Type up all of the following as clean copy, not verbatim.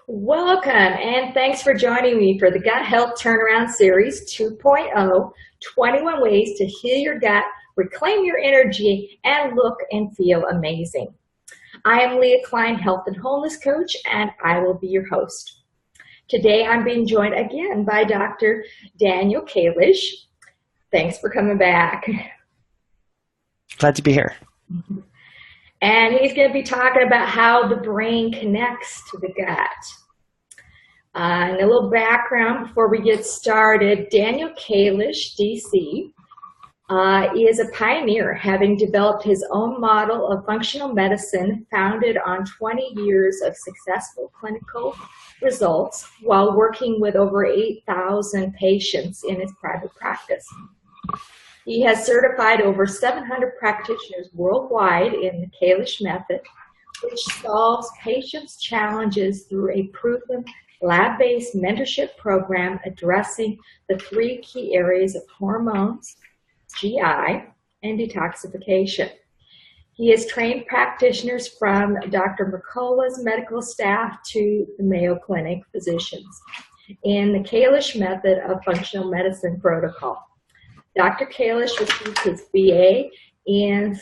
Welcome and thanks for joining me for the Gut Health Turnaround Series 2.0, 21 Ways to Heal Your Gut, Reclaim Your Energy, and Look and Feel Amazing. I am Leah Kline, Health and Wholeness Coach, and I will be your host. Today I'm being joined again by Dr. Danial Kalish. Thanks for coming back. Glad to be here. And he's going to be talking about how the brain connects to the gut. And a little background before we get started. Danial Kalish, DC, is a pioneer, having developed his own model of functional medicine founded on 20 years of successful clinical results while working with over 8,000 patients in his private practice. He has certified over 700 practitioners worldwide in the Kalish method, which solves patients' challenges through a proven lab-based mentorship program addressing the three key areas of hormones, GI, and detoxification. He has trained practitioners from Dr. Mercola's medical staff to the Mayo Clinic physicians in the Kalish method of functional medicine protocol. Dr. Kalish received his BA in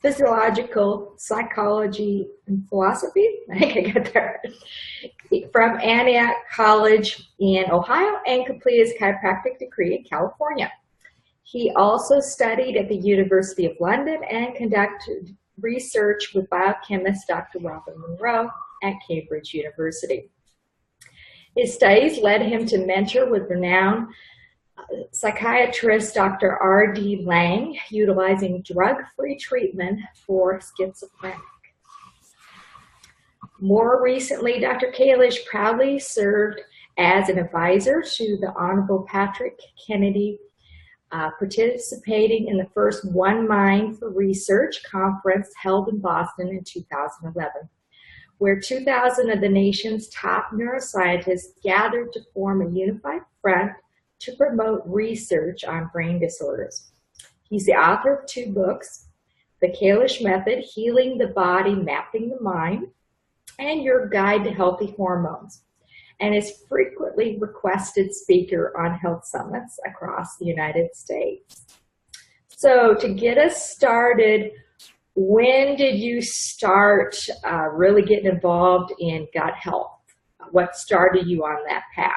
physiological psychology and philosophy, I think I got that right, from Antioch College in Ohio, and completed his chiropractic degree in California. He also studied at the University of London and conducted research with biochemist Dr. Robin Monroe at Cambridge University. His studies led him to mentor with renowned psychiatrist Dr. R.D. Lang, utilizing drug-free treatment for schizophrenic. More recently, Dr. Kalish proudly served as an advisor to the Honorable Patrick Kennedy, participating in the first One Mind for Research conference held in Boston in 2011, where 2,000 of the nation's top neuroscientists gathered to form a unified front to promote research on brain disorders. He's the author of 2 books, The Kalish Method, Healing the Body, Mapping the Mind, and Your Guide to Healthy Hormones, and is frequently requested speaker on health summits across the United States. So to get us started, when did you start really getting involved in gut health? What started you on that path?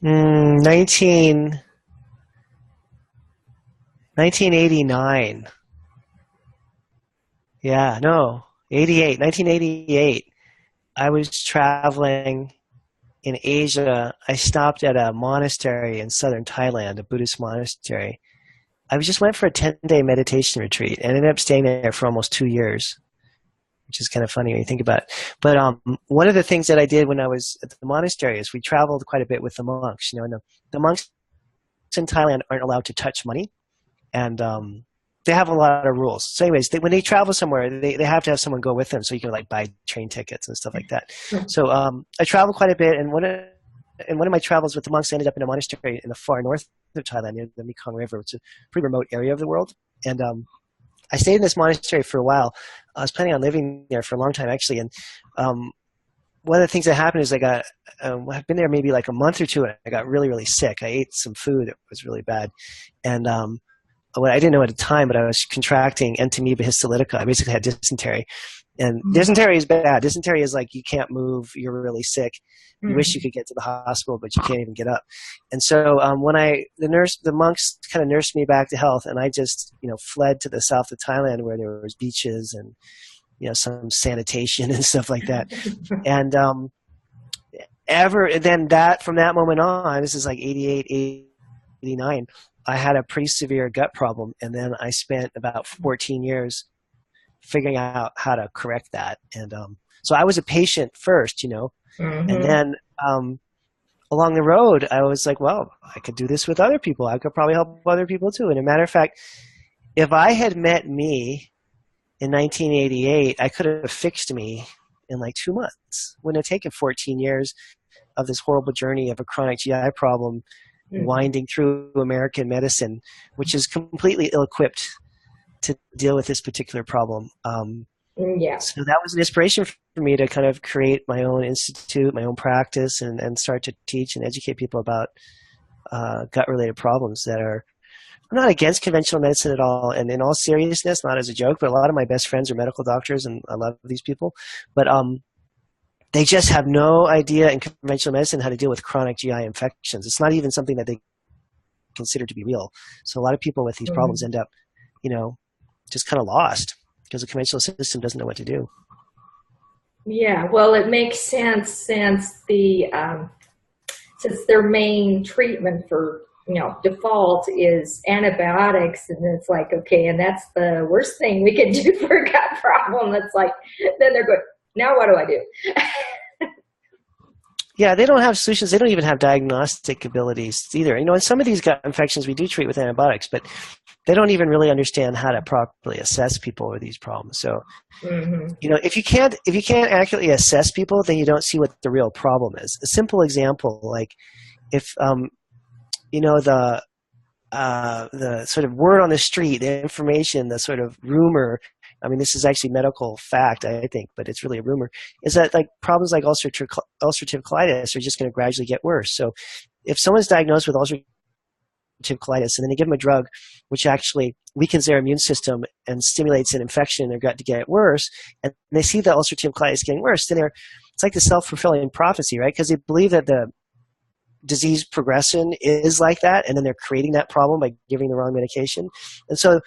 1989. Yeah, no, 1988. I was traveling in Asia. I stopped at a monastery in southern Thailand, a Buddhist monastery. I just went for a 10-day meditation retreat and ended up staying there for almost 2 years, which is kind of funny when you think about it. But one of the things that I did when I was at the monastery is we traveled quite a bit with the monks. You know, and the monks in Thailand aren't allowed to touch money, and they have a lot of rules. So anyways, when they travel somewhere, they have to have someone go with them so you can like buy train tickets and stuff like that. So I traveled quite a bit, and one of my travels with the monks, I ended up in a monastery in the far north of Thailand near the Mekong River, which is a pretty remote area of the world. And I stayed in this monastery for a while. I was planning on living there for a long time, actually. And one of the things that happened is I've been there maybe like a month or two, and I got really, really sick. I ate some food that was really bad. And what I didn't know at the time, but I was contracting Entamoeba histolytica. I basically had dysentery. And dysentery is bad. Dysentery is like you can't move, you're really sick. You wish you could get to the hospital, but you can't even get up. And so when the monks kind of nursed me back to health, and I just, fled to the south of Thailand where there was beaches and, some sanitation and stuff like that. And from that moment on, this is like 88, 89, I had a pretty severe gut problem. And then I spent about 14 years figuring out how to correct that. And so I was a patient first, and then along the road, I was like, well, I could do this with other people. I could probably help other people too. And as a matter of fact, if I had met me in 1988, I could have fixed me in like 2 months. Wouldn't have taken 14 years of this horrible journey of a chronic GI problem winding through American medicine, which is completely ill-equipped to deal with this particular problem. Yeah. So that was an inspiration for me to kind of create my own institute, my own practice, and start to teach and educate people about gut-related problems that are. I'm not against conventional medicine at all, and in all seriousness, not as a joke, but a lot of my best friends are medical doctors, and I love these people. But they just have no idea in conventional medicine how to deal with chronic GI infections. It's not even something that they consider to be real. So a lot of people with these problems end up, just kind of lost because the conventional system doesn't know what to do. Yeah, well, it makes sense since since their main treatment for default is antibiotics, and it's like, okay, and that's the worst thing we can do for a gut problem. It's like, then they're good. Now what do I do? Yeah, they don't have solutions. They don't even have diagnostic abilities either. In some of these gut infections we do treat with antibiotics, but they don't even really understand how to properly assess people with these problems. So, if you can't accurately assess people, then you don't see what the real problem is. A simple example, like if the sort of word on the street, the information, the sort of rumor. I mean, this is actually medical fact, I think, but it's really a rumor, is that like problems like ulcerative colitis are just going to gradually get worse. So if someone's diagnosed with ulcerative colitis and then they give them a drug which actually weakens their immune system and stimulates an infection in their gut to get worse, and they see the ulcerative colitis getting worse, then it's like the self-fulfilling prophecy, right? Because they believe that the disease progression is like that, and then they're creating that problem by giving the wrong medication. And so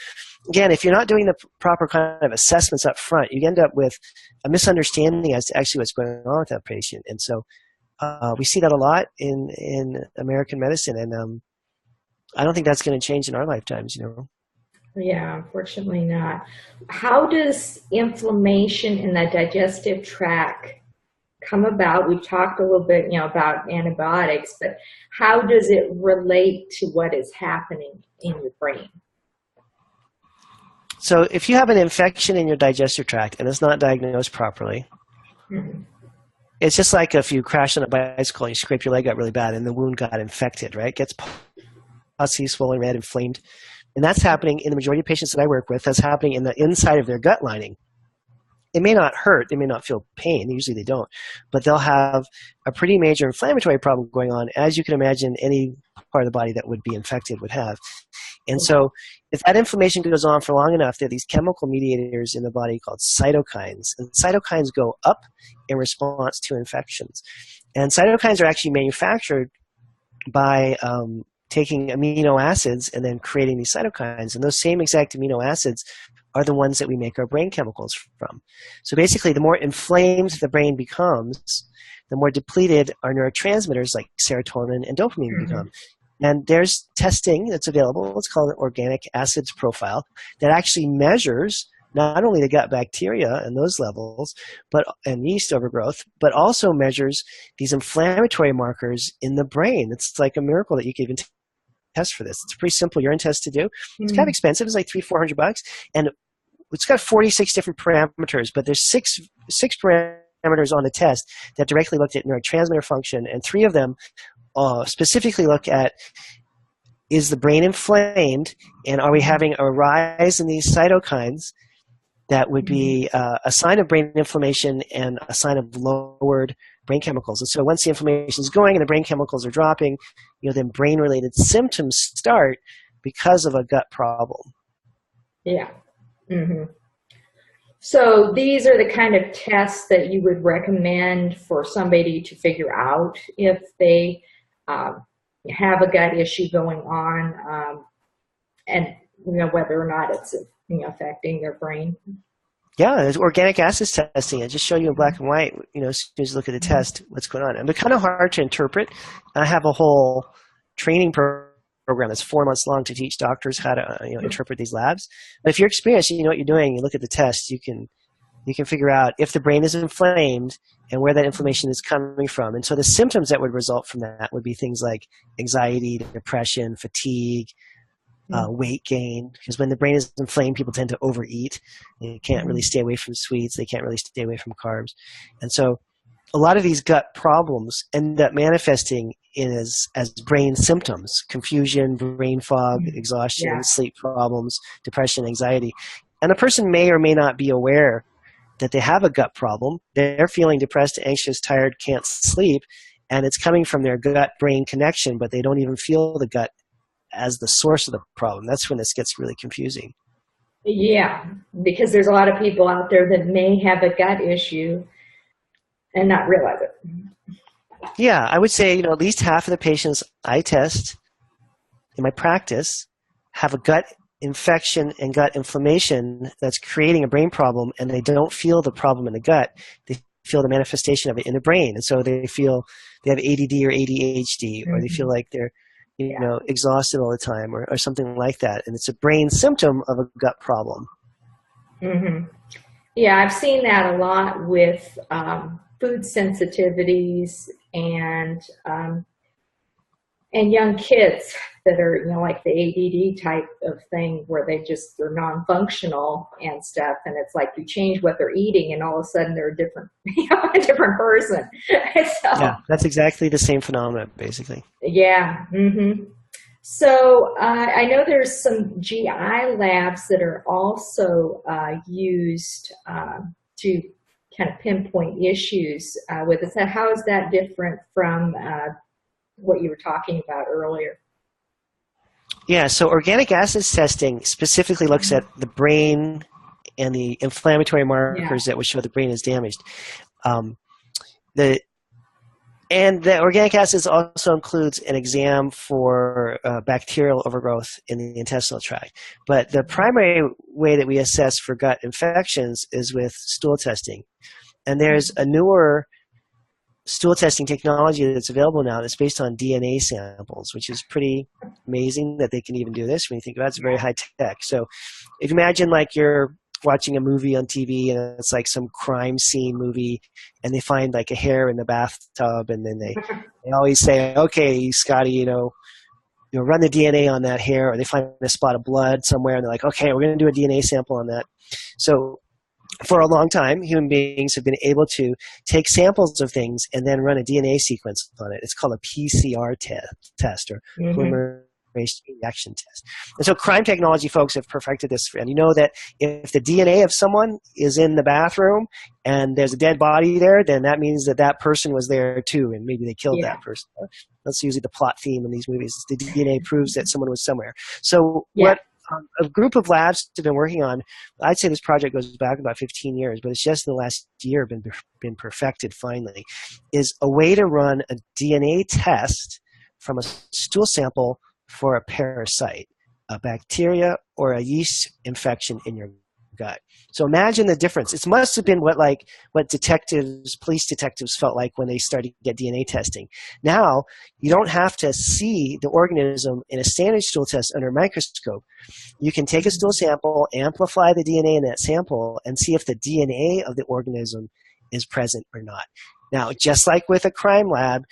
again, if you're not doing the proper kind of assessments up front, you end up with a misunderstanding as to actually what's going on with that patient. And so we see that a lot in American medicine, and I don't think that's going to change in our lifetimes. Yeah, unfortunately not. How does inflammation in the digestive tract come about? We've talked a little bit, about antibiotics, but how does it relate to what is happening in your brain? So if you have an infection in your digestive tract and it's not diagnosed properly, it's just like if you crash on a bicycle and you scrape your leg up really bad and the wound got infected, right? It gets pussy, swollen, red, inflamed. And that's happening in the majority of patients that I work with. That's happening in the inside of their gut lining. It may not hurt, they may not feel pain, usually they don't, but they'll have a pretty major inflammatory problem going on, as you can imagine any part of the body that would be infected would have. And so if that inflammation goes on for long enough, there are these chemical mediators in the body called cytokines, and cytokines go up in response to infections. And cytokines are actually manufactured by taking amino acids and then creating these cytokines, and those same exact amino acids are the ones that we make our brain chemicals from. So basically, the more inflamed the brain becomes, the more depleted our neurotransmitters like serotonin and dopamine become. And there's testing that's available. It's called an organic acids profile that actually measures not only the gut bacteria and those levels, and yeast overgrowth, but also measures these inflammatory markers in the brain. It's like a miracle that you can even test for this. It's a pretty simple urine test to do. It's kind of expensive. It's like $300-400, and it's got 46 different parameters, but there's six parameters on the test that directly looked at neurotransmitter function, and 3 of them specifically look at, is the brain inflamed, and are we having a rise in these cytokines that would be a sign of brain inflammation and a sign of lowered brain chemicals. And so once the inflammation is going and the brain chemicals are dropping, then brain-related symptoms start because of a gut problem. Yeah. So these are the kind of tests that you would recommend for somebody to figure out if they have a gut issue going on, and whether or not it's affecting their brain. Yeah, there's organic acids testing. It just show you in black and white, as soon as you look at the test, what's going on. And they're kind of hard to interpret. I have a whole training program that's 4 months long to teach doctors how to interpret these labs. But if you're experienced, you know what you're doing, you look at the test, you can figure out if the brain is inflamed and where that inflammation is coming from. And so the symptoms that would result from that would be things like anxiety, depression, fatigue, weight gain, because when the brain is inflamed, people tend to overeat. They can't really stay away from sweets. They can't really stay away from carbs. And so a lot of these gut problems end up manifesting as brain symptoms: confusion, brain fog, exhaustion, sleep problems, depression, anxiety. And the person may or may not be aware that they have a gut problem. They're feeling depressed, anxious, tired, can't sleep, and it's coming from their gut-brain connection, but they don't even feel the gut as the source of the problem. That's when this gets really confusing. Yeah, because there's a lot of people out there that may have a gut issue and not realize it. Yeah, I would say, at least half of the patients I test in my practice have a gut infection and gut inflammation that's creating a brain problem, and they don't feel the problem in the gut. They feel the manifestation of it in the brain. And so they feel they have ADD or ADHD, or they feel like they're exhausted all the time, or something like that. And it's a brain symptom of a gut problem. Mm-hmm. Yeah, I've seen that a lot with food sensitivities and young kids that are, like the ADD type of thing, where they're non-functional and stuff. And it's like you change what they're eating, and all of a sudden they're a different, a different person. So, yeah, that's exactly the same phenomenon, basically. Yeah. Mm-hmm. So I know there's some GI labs that are also used to kind of pinpoint issues with it. So how is that different from what you were talking about earlier? Yeah, so organic acids testing specifically looks at the brain and the inflammatory markers that would show the brain is damaged. And the organic acids also includes an exam for bacterial overgrowth in the intestinal tract. But the primary way that we assess for gut infections is with stool testing. And there's a newer stool testing technology that's available now that's based on DNA samples, which is pretty amazing that they can even do this when you think about it. It's very high tech. So if you imagine like you're watching a movie on TV and it's like some crime scene movie, and they find like a hair in the bathtub, and then they always say, okay, Scotty, run the DNA on that hair, or they find a spot of blood somewhere and they're like, okay, we're going to do a DNA sample on that. So for a long time, human beings have been able to take samples of things and then run a DNA sequence on it. It's called a PCR test, or polymerase reaction test. And so crime technology folks have perfected this. And you know that if the DNA of someone is in the bathroom and there's a dead body there, then that means that that person was there too, and maybe they killed that person. That's usually the plot theme in these movies. The DNA proves that someone was somewhere. So what a group of labs have been working on, I'd say this project goes back about 15 years, but it's just in the last year been perfected finally, is a way to run a DNA test from a stool sample for a parasite, a bacteria, or a yeast infection in your gut. So imagine the difference. It must have been what police detectives felt like when they started to get DNA testing. Now, you don't have to see the organism in a standard stool test under a microscope. You can take a stool sample, amplify the DNA in that sample, and see if the DNA of the organism is present or not. Now, just like with a crime lab,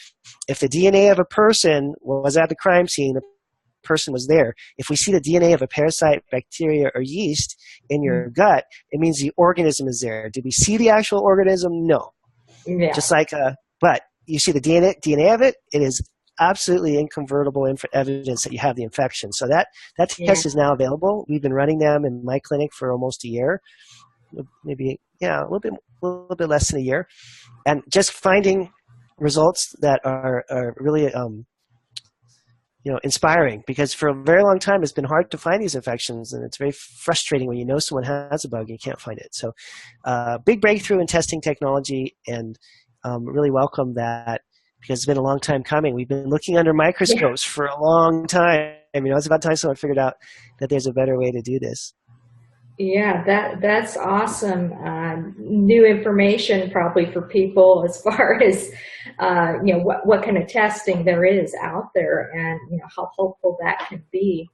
if the DNA of a person was at the crime scene, the person was there. If we see the DNA of a parasite, bacteria, or yeast in your gut, it means the organism is there. Did we see the actual organism? No. Yeah. Just like but you see the DNA of it, it is absolutely inconvertible evidence that you have the infection. So that test is now available. We've been running them in my clinic for almost a year, maybe a little bit less than a year, and just finding results that are really inspiring, because for a very long time it's been hard to find these infections, and it's very frustrating when you know someone has a bug and you can't find it. So big breakthrough in testing technology, and really welcome that, because it's been a long time coming. We've been looking under microscopes for a long time. It's about time someone figured out that there's a better way to do this. Yeah, that's awesome. New information probably for people as far as what kind of testing there is out there, and how helpful that can be.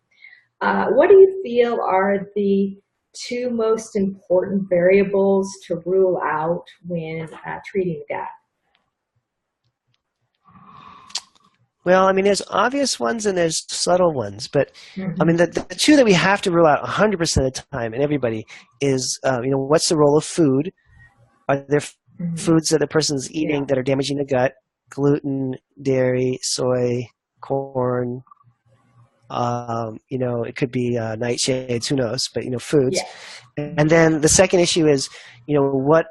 What do you feel are the two most important variables to rule out when treating the gut? Well, there's obvious ones and there's subtle ones, but the two that we have to rule out 100% of the time, and everybody, is what's the role of food? Are there foods that the person's eating that are damaging the gut? Gluten, dairy, soy, corn, It could be nightshades, who knows, but, Yeah. foods. And then the second issue is, what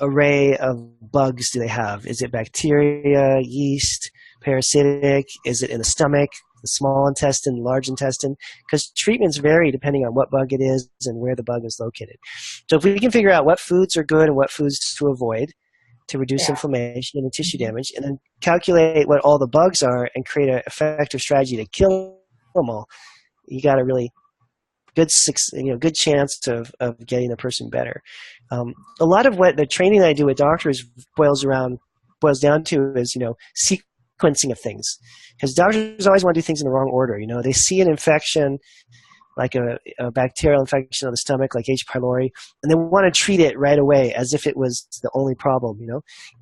array of bugs do they have? Is it bacteria, yeast, parasitic? Is it in the stomach, the small intestine, large intestine? Because treatments vary depending on what bug it is and where the bug is located. So if we can figure out what foods are good and what foods to avoid to reduce Yeah. inflammation and tissue damage, and then calculate what all the bugs are and create an effective strategy to kill them all, you got a really good chance of getting the person better. A lot of what the training I do with doctors boils down to is sequencing of things, because doctors always want to do things in the wrong order. They see an infection like a bacterial infection of the stomach, like H. pylori, and they want to treat it right away as if it was the only problem.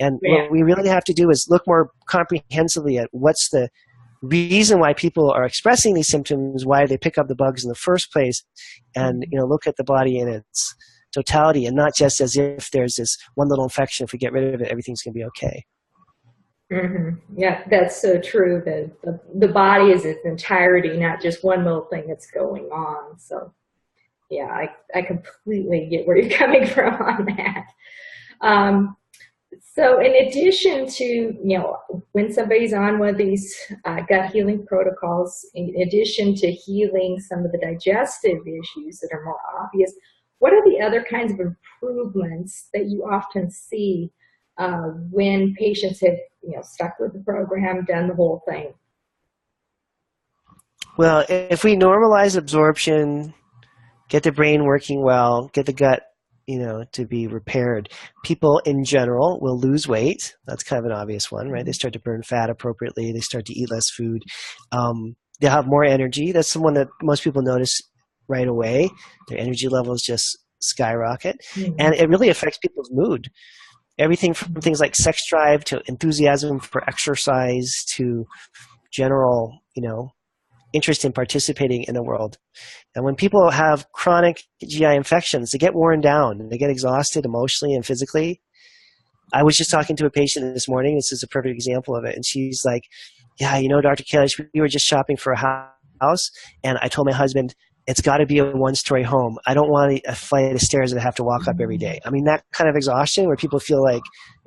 And Yeah. what we really have to do is look more comprehensively at what's the reason why people are expressing these symptoms, why they pick up the bugs in the first place, and look at the body in its totality, and not just as if there's this one little infection. If we get rid of it, everything's going to be okay. Yeah, that's so true. The body is its entirety, not just one little thing that's going on. So, yeah, I completely get where you're coming from on that. So in addition to, when somebody's on one of these gut healing protocols, in addition to healing some of the digestive issues that are more obvious, what are the other kinds of improvements that you often see when patients have, stuck with the program, done the whole thing? Well, if we normalize absorption, get the brain working well, get the gut to be repaired, people in general will lose weight. That's kind of an obvious one, right? They start to burn fat appropriately. They start to eat less food. They'll have more energy. That's the one that most people notice right away. Their energy levels just skyrocket. And it really affects people's mood. Everything from things like sex drive to enthusiasm for exercise to general, interest in participating in the world. And when people have chronic GI infections, they get worn down and they get exhausted emotionally and physically. I was just talking to a patient this morning. This is a perfect example of it. And she's like, yeah, Dr. Kalish, we were just shopping for a house. And I told my husband, it's got to be a one-story home. I don't want a flight of stairs that I have to walk up every day. I mean, that kind of exhaustion where people feel like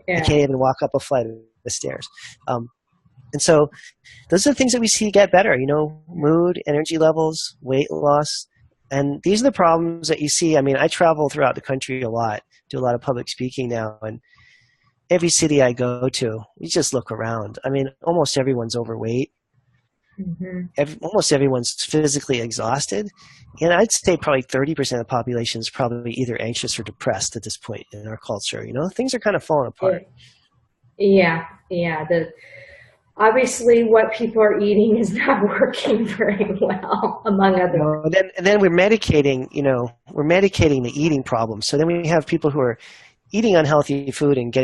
I can't even walk up a flight of stairs. And so those are the things that we see get better, mood, energy levels, weight loss. And these are the problems that you see. I mean, I travel throughout the country a lot, do a lot of public speaking now. And every city I go to, you just look around. I mean, almost everyone's overweight. Almost everyone's physically exhausted. And I'd say probably 30% of the population is probably either anxious or depressed at this point in our culture. Things are kind of falling apart. Yeah. Obviously, what people are eating is not working very well, among other. And then we're medicating, the eating problem. So then we have people who are eating unhealthy food and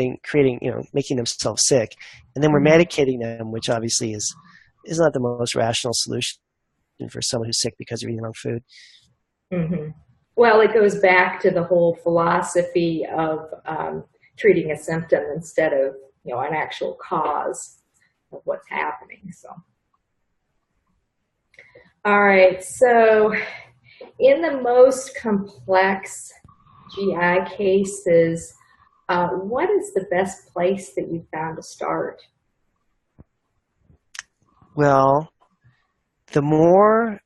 making themselves sick, and then we're medicating them, which obviously is not the most rational solution for someone who's sick because they're eating wrong food. Well, it goes back to the whole philosophy of treating a symptom instead of an actual cause of what's happening. So, all right. So, in the most complex GI cases, what is the best place that you found to start? Well, the more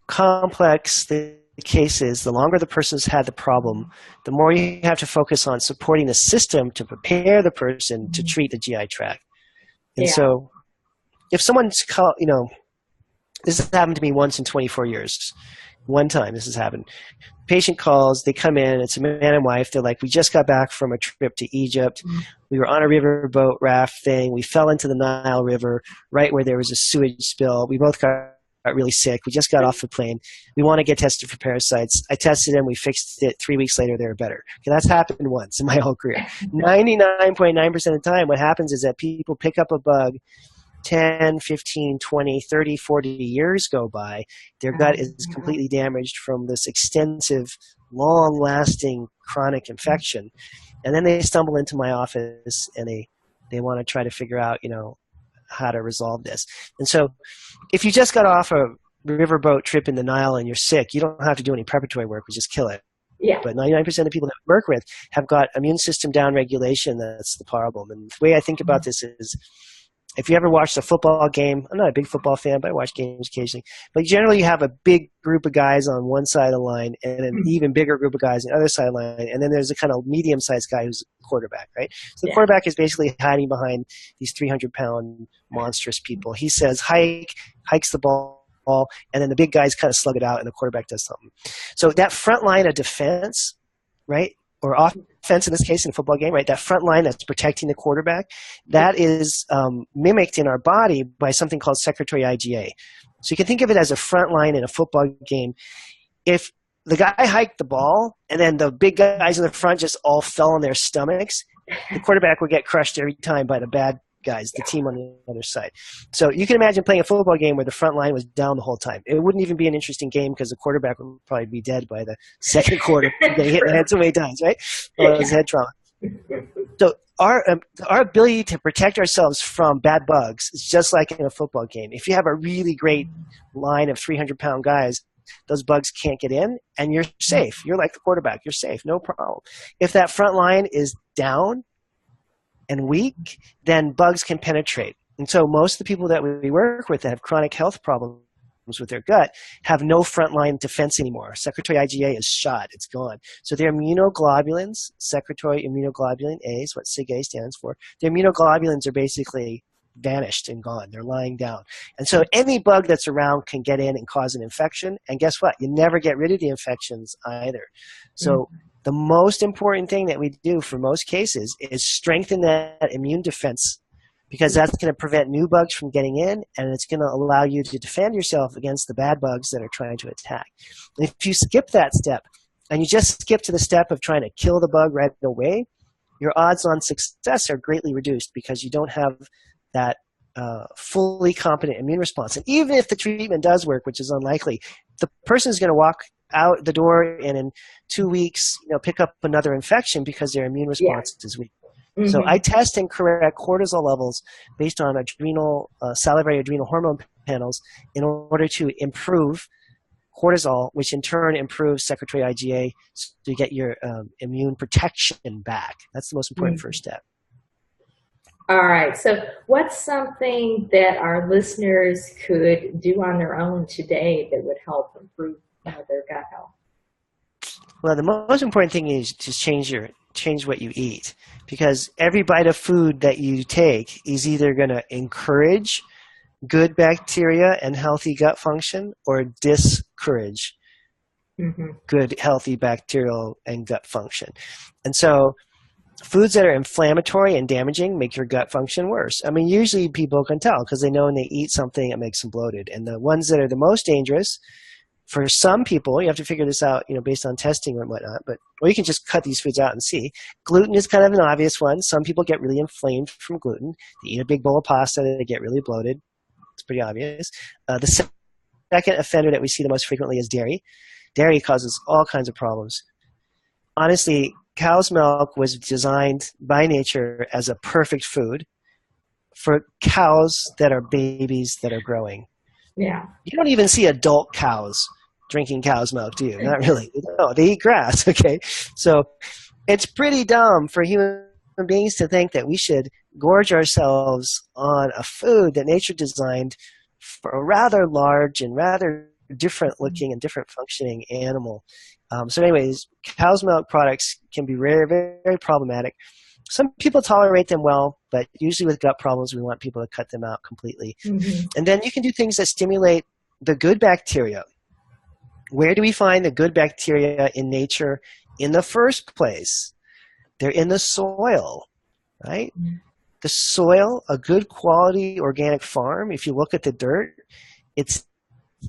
complex the case is, the longer the person's had the problem, the more you have to focus on supporting the system to prepare the person to treat the GI tract. And so if someone's this has happened to me once in 24 years. One time this has happened. Patient calls, they come in, it's a man and wife. They're like, we just got back from a trip to Egypt. We were on a riverboat raft thing. We fell into the Nile River right where there was a sewage spill. We both got really sick. We just got off the plane. We want to get tested for parasites. I tested them. We fixed it. 3 weeks later, they were better. Okay, that's happened once in my whole career. 99.9% of the time, what happens is that people pick up a bug, 10, 15, 20, 30, 40 years go by. Their gut is completely damaged from this extensive, long-lasting chronic infection. And then they stumble into my office and they want to try to figure out, how to resolve this. And so if you just got off a riverboat trip in the Nile and you're sick, you don't have to do any preparatory work. We just kill it. Yeah. But 99% of the people that we work with have got immune system downregulation. That's the problem. And the way I think about this is, if you ever watched a football game, I'm not a big football fan, but I watch games occasionally. But generally, you have a big group of guys on one side of the line and an even bigger group of guys on the other side of the line. And then there's a kind of medium-sized guy who's a quarterback, right? So the quarterback is basically hiding behind these 300-pound monstrous people. He says, hikes the ball, and then the big guys kind of slug it out, and the quarterback does something. So that front line of defense, right, or offense in this case in a football game, right, that front line that's protecting the quarterback, that is mimicked in our body by something called secretory IgA. So you can think of it as a front line in a football game. If the guy hiked the ball and then the big guys in the front just all fell on their stomachs, the quarterback would get crushed every time by the bad guys, the team on the other side. So you can imagine playing a football game where the front line was down the whole time. It wouldn't even be an interesting game because the quarterback would probably be dead by the second quarter. Getting hit in the head so many times, right? Well, his head trauma. So our ability to protect ourselves from bad bugs is just like in a football game. If you have a really great line of 300-pound guys, those bugs can't get in, and you're safe. You're like the quarterback. You're safe. No problem. If that front line is down and weak, then bugs can penetrate. And so most of the people that we work with that have chronic health problems with their gut have no frontline defense anymore. Secretory IgA is shot. It's gone. So their immunoglobulins, secretory immunoglobulin A is what SIG-A stands for, their immunoglobulins are basically vanished and gone. They're lying down. And so any bug that's around can get in and cause an infection. And guess what? You never get rid of the infections either. So the most important thing that we do for most cases is strengthen that immune defense, because that's going to prevent new bugs from getting in, and it's going to allow you to defend yourself against the bad bugs that are trying to attack. And if you skip that step, and you just skip to the step of trying to kill the bug right away, your odds on success are greatly reduced because you don't have that fully competent immune response. And even if the treatment does work, which is unlikely, the person is going to walk out the door and in 2 weeks, pick up another infection because their immune response is weak. So I test and correct cortisol levels based on salivary adrenal hormone panels in order to improve cortisol, which in turn improves secretory IgA to get your immune protection back. That's the most important first step. All right. So what's something that our listeners could do on their own today that would help improve their gut health? Well, the most important thing is to change what you eat, because every bite of food that you take is either going to encourage good bacteria and healthy gut function or discourage good, healthy bacterial and gut function. And so foods that are inflammatory and damaging make your gut function worse. I mean, usually people can tell because they know when they eat something, it makes them bloated. And the ones that are the most dangerous for some people, you have to figure this out, based on testing and whatnot, or you can just cut these foods out and see. Gluten is kind of an obvious one. Some people get really inflamed from gluten. They eat a big bowl of pasta, they get really bloated. It's pretty obvious. The second offender that we see the most frequently is dairy. Dairy causes all kinds of problems. Honestly, cow's milk was designed by nature as a perfect food for cows that are babies that are growing. Yeah. You don't even see adult cows drinking cow's milk, do you? Not really. No, they eat grass, okay? So it's pretty dumb for human beings to think that we should gorge ourselves on a food that nature designed for a rather large and rather different looking and different functioning animal. So anyways, cow's milk products can be very, very problematic. Some people tolerate them well, but usually with gut problems, we want people to cut them out completely. And then you can do things that stimulate the good bacteria. Where do we find the good bacteria in nature in the first place? They're in the soil, right? The soil, a good quality organic farm, if you look at the dirt, it's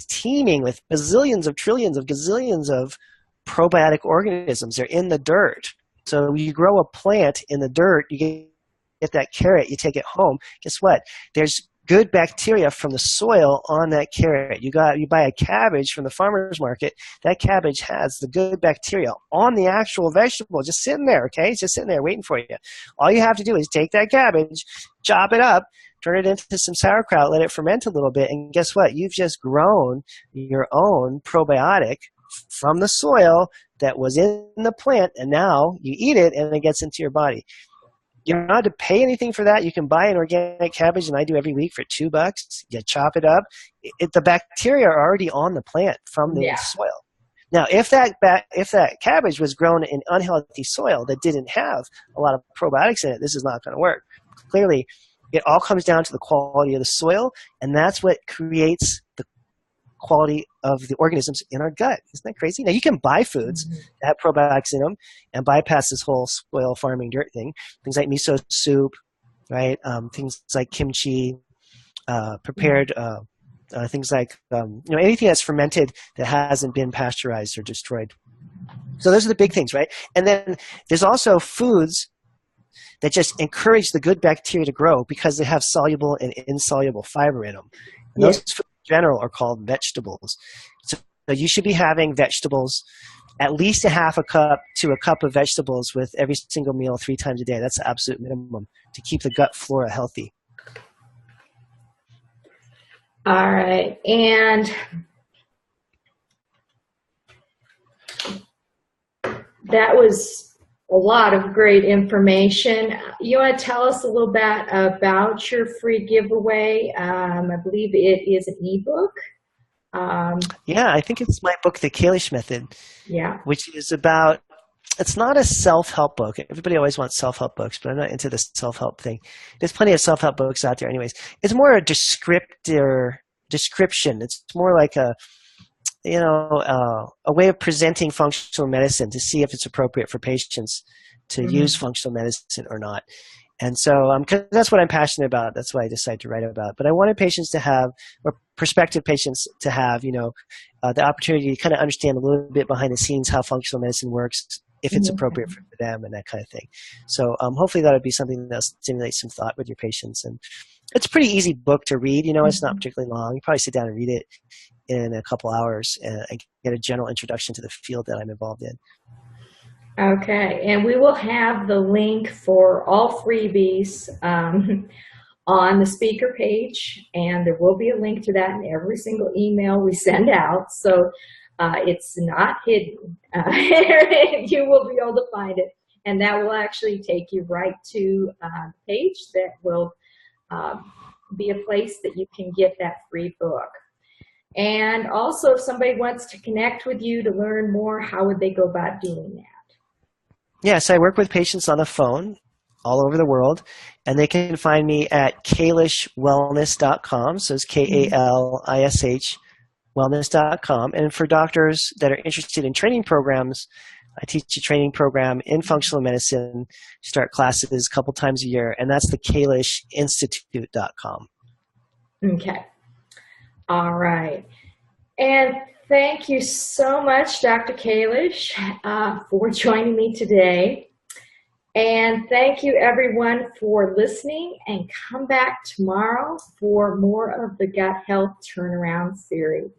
teeming with bazillions of trillions of gazillions of probiotic organisms. They're in the dirt. So you grow a plant in the dirt, you get that carrot, you take it home. Guess what? There's good bacteria from the soil on that carrot. You buy a cabbage from the farmer's market, that cabbage has the good bacteria on the actual vegetable, just sitting there, okay? It's just sitting there waiting for you. All you have to do is take that cabbage, chop it up, turn it into some sauerkraut, let it ferment a little bit, and guess what? You've just grown your own probiotic from the soil that was in the plant, and now you eat it and it gets into your body. You don't have to pay anything for that. You can buy an organic cabbage, and I do every week for $2. You chop it up. The bacteria are already on the plant from the Yeah. soil. Now, if that cabbage was grown in unhealthy soil that didn't have a lot of probiotics in it, this is not going to work. Clearly, it all comes down to the quality of the soil, and that's what creates the quality of the organisms in our gut. Isn't that crazy? Now, you can buy foods that have probiotics in them and bypass this whole soil farming dirt thing. Things like miso soup, right? Things like kimchi, prepared things like anything that's fermented that hasn't been pasteurized or destroyed. So those are the big things, right? And then there's also foods that just encourage the good bacteria to grow because they have soluble and insoluble fiber in them. And those foods in general are called vegetables. So you should be having vegetables, at least a half a cup to a cup of vegetables with every single meal 3 times a day. That's the absolute minimum to keep the gut flora healthy. All right. And that was a lot of great information. You want to tell us a little bit about your free giveaway? I believe it is an ebook. Yeah, I think it's my book, The Kalish Method. Yeah. Which is about, it's not a self-help book. Everybody always wants self-help books, but I'm not into the self-help thing. There's plenty of self-help books out there anyways. It's more a description. It's more like a way of presenting functional medicine to see if it's appropriate for patients to use functional medicine or not. And so, cause that's what I'm passionate about. That's why I decided to write about it. But I wanted patients to have, or prospective patients to have, the opportunity to kind of understand a little bit behind the scenes how functional medicine works, if it's appropriate for them and that kind of thing. So hopefully that would be something that'll stimulate some thought with your patients. And it's a pretty easy book to read. It's not particularly long. You probably sit down and read it in a couple hours and get a general introduction to the field that I'm involved in. Okay, and we will have the link for all freebies on the speaker page, and there will be a link to that in every single email we send out, so it's not hidden. You will be able to find it, and that will actually take you right to the page that will be a place that you can get that free book. And also, if somebody wants to connect with you to learn more, how would they go about doing that? Yes, I work with patients on the phone all over the world, and they can find me at kalishwellness.com. So it's Kalish wellness.com. And for doctors that are interested in training programs, I teach a training program in functional medicine, start classes a couple times a year, and that's the kalishinstitute.com. Okay. All right. And thank you so much, Dr. Kalish, for joining me today. And thank you, everyone, for listening. And come back tomorrow for more of the Gut Health Turnaround series.